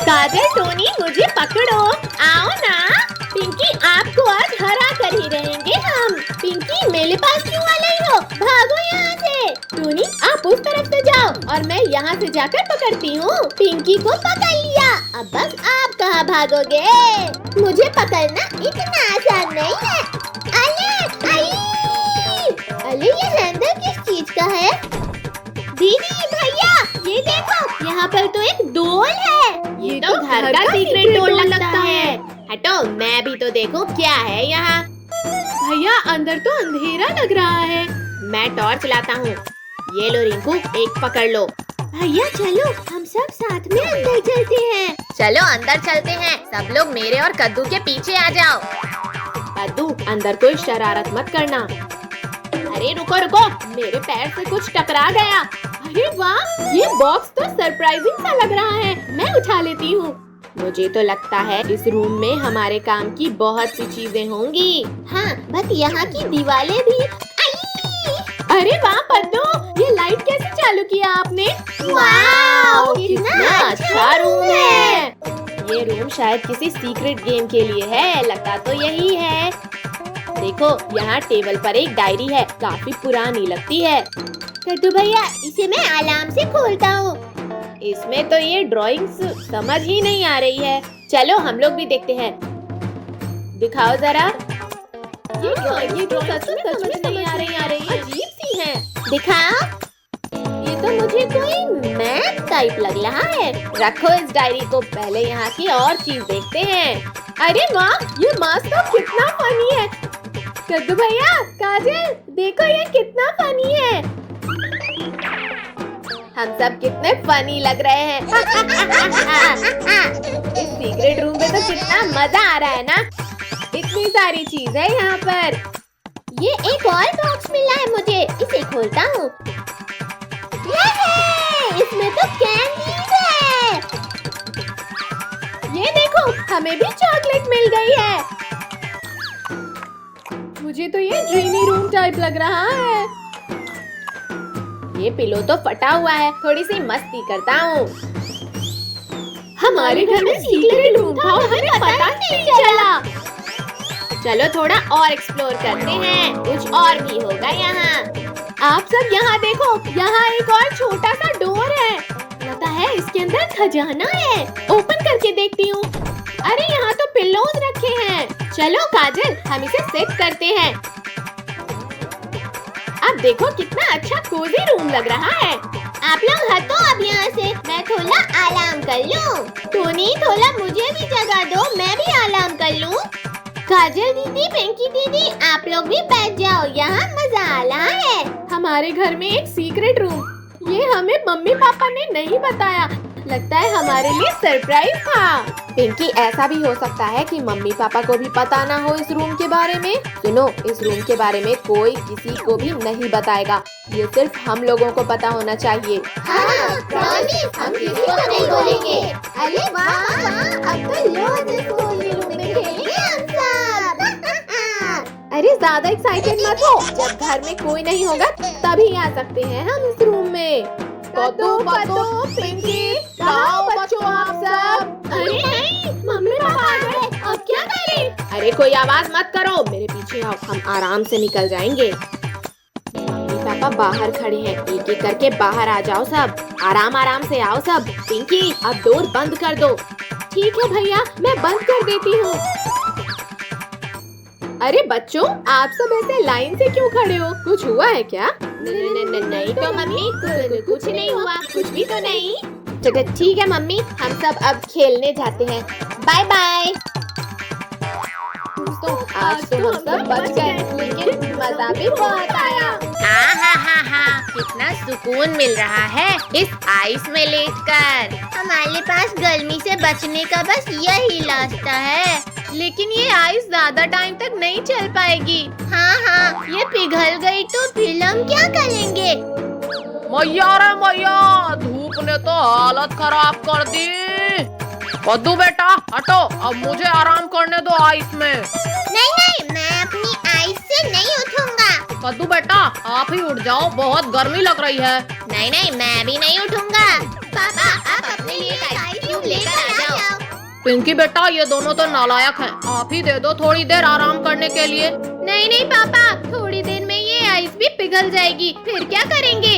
काजल, Tony, मुझे पकड़ो, आओ ना। पिंकी, आपको आज हरा कर ही रहेंगे हम। पिंकी, मेरे पास क्यों आ रही हो? भागो यहाँ से। टोनी, आप उस तरफ से जाओ और मैं यहाँ से जाकर पकड़ती हूँ। पिंकी को पकड़ लिया, अब बस आप कहाँ भागोगे? मुझे पकड़ना इतना आसान नहीं है। अले, अले ये हैंडल किस चीज का है? दीदी, भैया, ये देखो, यहाँ पर तो एक डोल है। ये तो घर का सीक्रेट डोर लगता है। हटो, मैं भी तो देखूं क्या है यहाँ। भैया, अंदर तो अंधेरा लग रहा है। मैं टॉर्च लाता हूँ। ये लो रिंकू, एक पकड़ लो। भैया चलो, हम सब साथ में अंदर चलते हैं। चलो अंदर चलते हैं। सब लोग मेरे और कद्दू के पीछे आ जाओ। कद्दू, अंदर कोई शरारत मत करना। अरे रुको रुको, मेरे पैर से कुछ टकरा गया। अरे वाह, ये बॉक्स तो सरप्राइजिंग सा लग रहा है। मैं उठा लेती हूँ। मुझे तो लगता है इस रूम में हमारे काम की बहुत सी चीजें होंगी। हाँ, बस यहाँ की दीवारें भी। अरे वाह पद्दू, ये लाइट कैसे चालू किया आपने? वाह, कितना अच्छा रूम है। ये रूम शायद किसी सीक्रेट गेम के लिए है। लगता तो यही है। देखो, यहाँ टेबल पर एक डायरी है, काफी पुरानी लगती है। कद्दू भैया, इसे मैं अलार्म से खोलता हूँ। इसमें तो ये ड्राइंग्स समझ ही नहीं आ रही है। चलो हम लोग भी देखते हैं। दिखाओ जरा। ये तो सच में नहीं आ रही है। अजीब सी है। दिखाओ। ये तो मुझे कोई मैप टाइप लग रहा है। रखो इस डायरी को, पहले यहाँ की और चीज देखते हैं। अरे वाह, ये मास्क तो कितना फनी है। कद्दू भैया, काजल, देखो ये कितना फनी है। हम सब कितने फनी लग रहे हैं। इस सीक्रेट रूम में तो कितना मजा आ रहा है ना। इतनी सारी चीज है यहाँ पर। ये एक और बॉक्स मिला है मुझे, इसे खोलता हूँ। इसमें तो कैंडीज है। ये देखो, हमें भी चॉकलेट मिल गई है। मुझे तो ये ड्रीमी रूम टाइप लग रहा है। ये पिलो तो फटा हुआ है, थोड़ी सी मस्ती करता हूँ। हमारे घर में सीक्रेट रूम था और हमें पता नहीं चला। चलो थोड़ा और एक्सप्लोर करते हैं, कुछ और भी होगा यहाँ। आप सब यहाँ देखो, यहाँ एक और छोटा सा डोर है। लगता है इसके अंदर खजाना है। ओपन करके देखती हूँ। अरे यहाँ तो पिल्लोज रखे हैं। चलो काजल, हम इसे सेट करते हैं। अब देखो कितना अच्छा कोजी रूम लग रहा है। आप लोग हटो अब यहाँ से, मैं थोड़ा आराम कर लूँ। टोनी, थोड़ा मुझे भी जगह दो, मैं भी आराम कर लूँ। काजल दीदी, पिंकी दीदी, आप लोग भी बैठ जाओ, यहाँ मजा आ रहा है। हमारे घर में एक सीक्रेट रूम, ये हमें मम्मी पापा ने नहीं बताया। लगता है हमारे लिए सरप्राइज था। पिंकी, ऐसा भी हो सकता है कि मम्मी पापा को भी पता ना हो इस रूम के बारे में। सुनो, इस रूम के बारे में कोई किसी को भी नहीं बताएगा। ये सिर्फ हम लोगों को पता होना चाहिए। हाँ, हम किसी को नहीं बोलेंगे। अरे वाह, अब तो रोज इस कोजी रूम में खेलेंगे हम सब। अरे ज्यादा एक्साइटेड मत हो, जब घर में कोई नहीं होगा तभी आ सकते हैं हम इस रूम में। कद्दू, पिंकी, कहाँ बच्चों आप सब? अरे नहीं, मम्मी पापा आ गए, अब क्या करें? अरे कोई आवाज मत करो, मेरे पीछे आओ, हम आराम से निकल जाएंगे। मम्मी पापा बाहर खड़े हैं, एक एक करके बाहर आ जाओ सब। आराम आराम से आओ सब। पिंकी, अब डोर बंद कर दो। ठीक है भैया, मैं बंद कर देती हूँ। अरे बच्चों, आप सब ऐसे लाइन से क्यों खड़े हो? कुछ हुआ है क्या? नहीं तो मम्मी, कुछ नहीं हुआ, कुछ भी तो नहीं। चलो ठीक है मम्मी, हम सब अब खेलने जाते हैं। Bye bye. दोस्तों, आज तो हम सब बच गए, लेकिन मजा भी बहुत आया। हाँ, कितना सुकून मिल रहा है इस आइस में लेटकर। हमारे पास गर्मी से बचने का बस यही रास्ता है, लेकिन ये आइस ज्यादा टाइम तक नहीं चल पाएगी। हाँ, ये पिघल गई तो फिर हम क्या करेंगे? मैया रे मैया, धूप ने तो हालत खराब कर दी। कद्दू बेटा हटो, अब मुझे आराम करने दो आइस में। नहीं, मैं अपनी आइस से नहीं उठूंगा। कद्दू बेटा आप ही उठ जाओ, बहुत गर्मी लग रही है। नहीं, मैं भी नहीं उठूंगा। पापा, आप अपने लिए आइसक्रीम लेकर आ जाओ। पिंकी बेटा, ये दोनों तो नालायक हैं। आप ही दे दो थोड़ी देर आराम करने के लिए। नहीं नहीं पापा, थोड़ी देर में ये आइस भी पिघल जाएगी, फिर क्या करेंगे?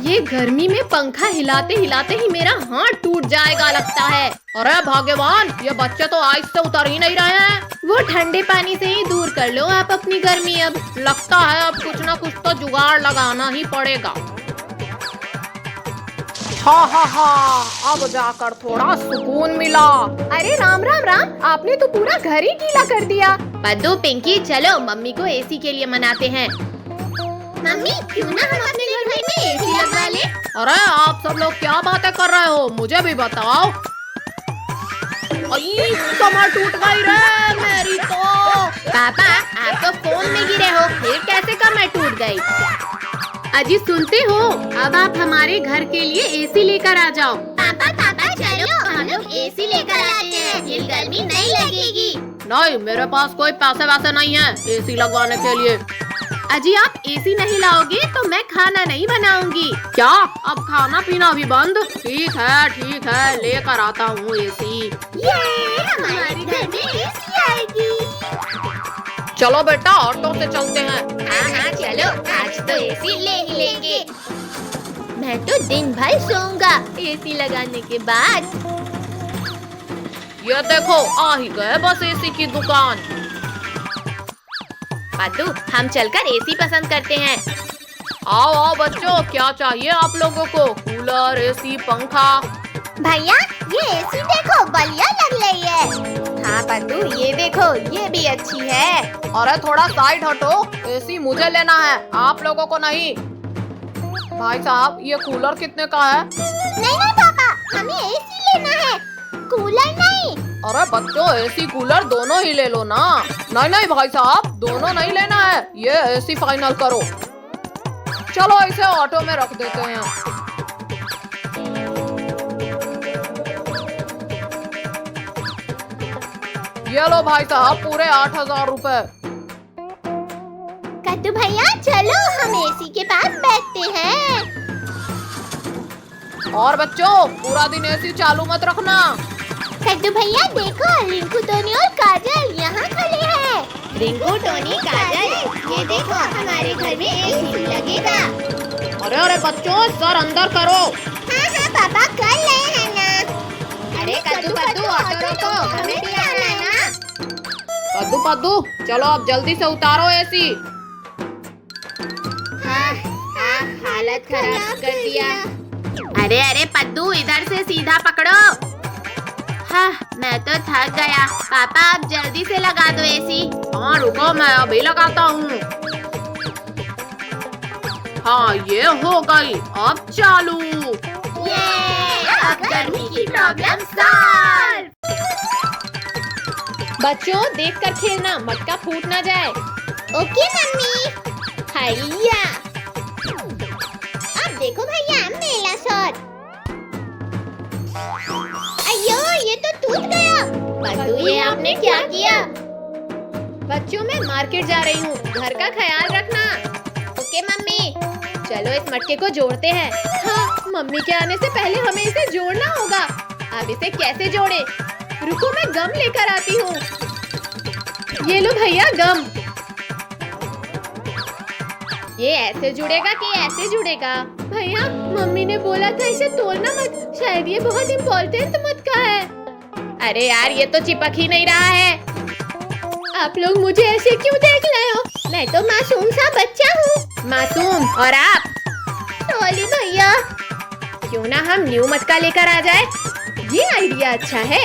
ये गर्मी में पंखा हिलाते हिलाते ही मेरा हाथ टूट जाएगा लगता है। अरे भगवान, ये बच्चे तो आइस से उतर ही नहीं रहे हैं। वो ठंडे पानी से ही दूर कर लो आप अपनी गर्मी। अब लगता है अब कुछ ना कुछ तो जुगाड़ लगाना ही पड़ेगा। हा, अब जाकर थोड़ा सुकून मिला। अरे राम राम राम, आपने तो पूरा घर ही गीला कर दिया। पद्दू पिंकी, चलो मम्मी को एसी के लिए मनाते हैं। मम्मी, क्यों ना हम अपने घर में एसी लगा ले? अरे आप सब लोग क्या बातें कर रहे हो, मुझे भी बताओ। कमर टूट गई रे मेरी तो। पापा, आप तो फोन में गिरे हो, फिर कैसे कमर टूट गई? अजी सुनते हो, अब आप हमारे घर के लिए एसी लेकर आ जाओ। पापा पापा चलो, हम लोग एसी लेकर आते हैं, फिर गर्मी नहीं लगेगी। नहीं, मेरे पास कोई पैसे वैसे नहीं है एसी लगवाने के लिए। अजी आप एसी नहीं लाओगे तो मैं खाना नहीं बनाऊंगी। क्या अब खाना पीना भी बंद? ठीक है, लेकर आता हूँ एसी। ये हमारे घर में एसी आएगी। चलो बेटा, ऑटो से चलते हैं। हाँ चलो, आज तो एसी ले ही लेंगे। मैं तो दिन भर सोऊंगा एसी लगाने के बाद। ये देखो, आ ही गए बस एसी की दुकान। पादू, हम चलकर एसी पसंद करते हैं। आओ बच्चों, क्या चाहिए आप लोगों को? कूलर, एसी, पंखा? भैया ये एसी देखो, बढ़िया लग रही है। हाँ पादू, ये देखो, ये भी अच्छी है। अरे थोड़ा साइड हटो, एसी मुझे लेना है, आप लोगों को नहीं। भाई साहब, ये कूलर कितने का है? नहीं पापा, हमें एसी लेना है, कूलर नहीं। अरे बच्चों, एसी कूलर दोनों ही ले लो ना। नहीं भाई साहब, दोनों नहीं लेना है, ये एसी फाइनल करो। चलो इसे ऑटो में रख देते हैं। ये लो भाई साहब, पूरे 8,000 रुपए। कद्दू भैया चलो, हम एसी के पास बैठते हैं। और बच्चों, पूरा दिन एसी चालू मत रखना। कद्दू भैया देखो, रिंकू, टोनी और काजल यहाँ खड़े हैं। रिंकू, टोनी, काजल, ये देखो हमारे घर में एसी लगेगा। अरे बच्चों, सर अंदर करो। हाँ पापा, कर रहे हैं ना। अरे कद्दू ऑटो रोको, हमें भी आना है ना। कद्दू, चलो अब जल्दी से उतारो एसी। हाँ, हालत खराब कर दिया। अरे पद्दू, इधर से सीधा पकड़ो। हाँ, मैं तो थक गया। पापा आप जल्दी से लगा दो एसी। हाँ रुको, मैं अभी लगाता हूँ। हाँ, ये हो गई, अब चालू। ये अब गर्मी की प्रॉब्लम सॉल्व। बच्चों देखकर खेलना, मटका फूट ना जाए। Okay mummy. हैया, अब देखो भैया, मेरा शॉट। अयो, ये तो टूट गया। बच्चों, ये आपने क्या किया? बच्चों, मैं मार्केट जा रही हूँ, घर का ख्याल रखना। Okay mummy. चलो इस मटके को जोड़ते हैं। हाँ, मम्मी के आने से पहले हमें इसे जोड़ना होगा। अब इसे कैसे जोड़े? रुको, मैं गम लेकर आती हूँ। ये लो भैया गम। ये ऐसे जुड़ेगा कि ऐसे जुड़ेगा? भैया, मम्मी ने बोला था इसे तोड़ना मत, शायद ये बहुत इम्पोर्टेंट मटका है। अरे यार, ये तो चिपक ही नहीं रहा है। आप लोग मुझे ऐसे क्यों देख रहे हो? मैं तो मासूम सा बच्चा हूँ। मासूम और आप? सॉरी भैया। क्यों ना हम न्यू मटका लेकर आ जाए? ये आइडिया अच्छा है।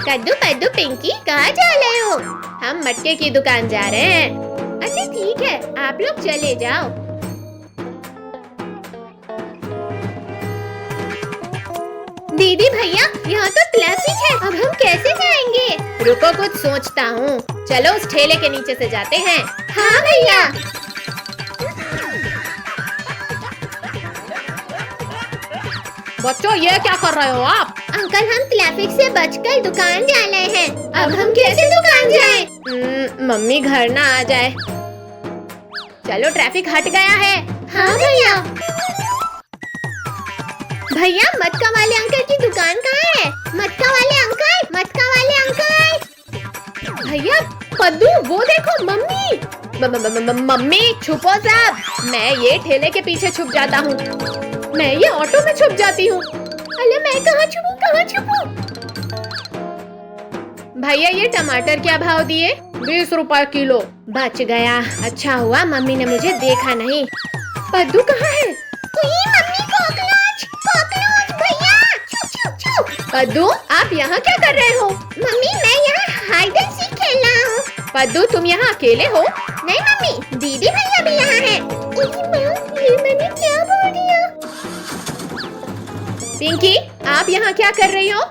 कद्दू पद्दू पिंकी, कहाँ जा रहे हो? हम मटके की दुकान जा रहे हैं। अच्छा ठीक है, आप लोग चले जाओ। दीदी भैया, यहाँ तो ट्रैफिक है, अब हम कैसे जाएंगे? रुको, कुछ सोचता हूँ। चलो उस ठेले के नीचे से जाते हैं। हाँ भैया। बच्चों, ये क्या कर रहे हो आप? अंकल, हम ट्रैफिक से बचकर दुकान जा रहे हैं। अब हम कैसे दुकान जाएं? मम्मी घर ना आ जाए। चलो, ट्रैफिक हट गया है। हाँ भैया। भैया मटका वाले अंकल की दुकान कहाँ है? मटका वाले अंकल, मटका वाले अंकल। भैया पद्दू वो देखो मम्मी। मम्मी छुपो सब, मैं ये ठेले के पीछे छुप जाता हूँ। मैं ये ऑटो में छुप जाती हूँ। अरे मैं कहाँ छुपूं, कहाँ छुपूं? भैया ये टमाटर क्या भाव दिए? 20 रुपए किलो। बच गया, अच्छा हुआ मम्मी ने मुझे देखा नहीं। पद्दू कहाँ है? मम्मी कॉकरोच, कॉकरोच भैया, छुप छुप छुप। पद्दू आप यहाँ क्या कर रहे हो? मम्मी मैं यहाँ हाइड एंड सीक खेल रहा हूँ। पद्दू तुम यहाँ अकेले हो? नहीं मम्मी, दीदी भैया भी यहाँ हैं। ये मैंने क्या बोल दिया? पिंकी आप यहाँ क्या कर रही हो?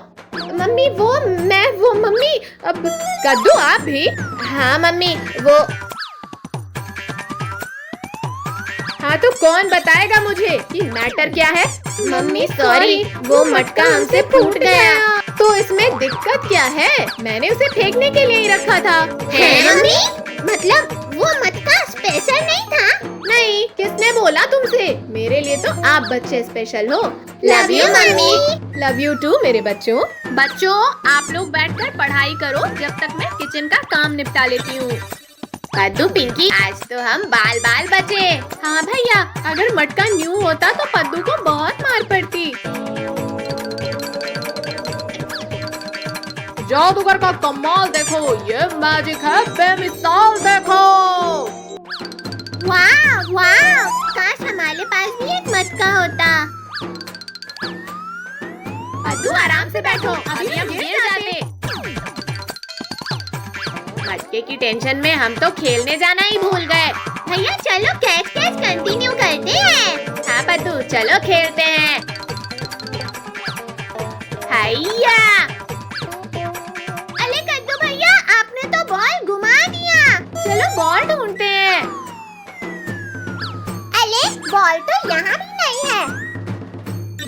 मम्मी वो मम्मी अब कद्दू आप भी? हाँ मम्मी वो। हाँ तो कौन बताएगा मुझे कि मैटर क्या है? मम्मी सॉरी, वो मटका हमसे फूट गया। तो इसमें दिक्कत क्या है? मैंने उसे फेंकने के लिए ही रखा था। है मम्मी? मतलब वो मटका स्पेशल नहीं था? नहीं, किसने बोला तुमसे? मेरे लिए तो आप बच्चे स्पेशल हो। लव यू मम्मी। लव यू टू मेरे बच्चों। बच्चों आप लोग बैठकर पढ़ाई करो जब तक मैं किचन का काम निपटा लेती हूँ। कद्दू पिंकी आज तो हम बाल बाल बचे। हाँ भैया, अगर मटका न्यू होता तो पद्दू को बहुत मार पड़ती। जादूगर का कमाल देखो, ये मैजिक है बेमिसाल देखो। वाह वाह, काश हमारे पास भी एक मटका होता। पद्दू आराम से बैठो, अभी हम गिर जाते। मटके की टेंशन में हम तो खेलने जाना ही भूल गए। भैया चलो कैच कैच कंटिन्यू करते हैं। हाँ पद्दू चलो खेलते हैं। हैया। अरे कद्दू भैया आपने तो बॉल घुमा दिया। चलो बॉल ढूंढते हैं। अरे बॉल तो यहाँ भी नहीं है।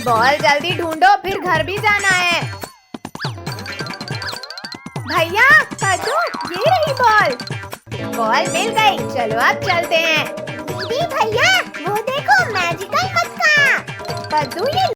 बॉल जल्दी ढूंढो, फिर घर भी जाना है। भैया कद्दू ये रही बॉल। बॉल मिल गई, चलो अब चलते हैं। दीदी भैया वो देखो मैजिकल मटका। कद्दू ये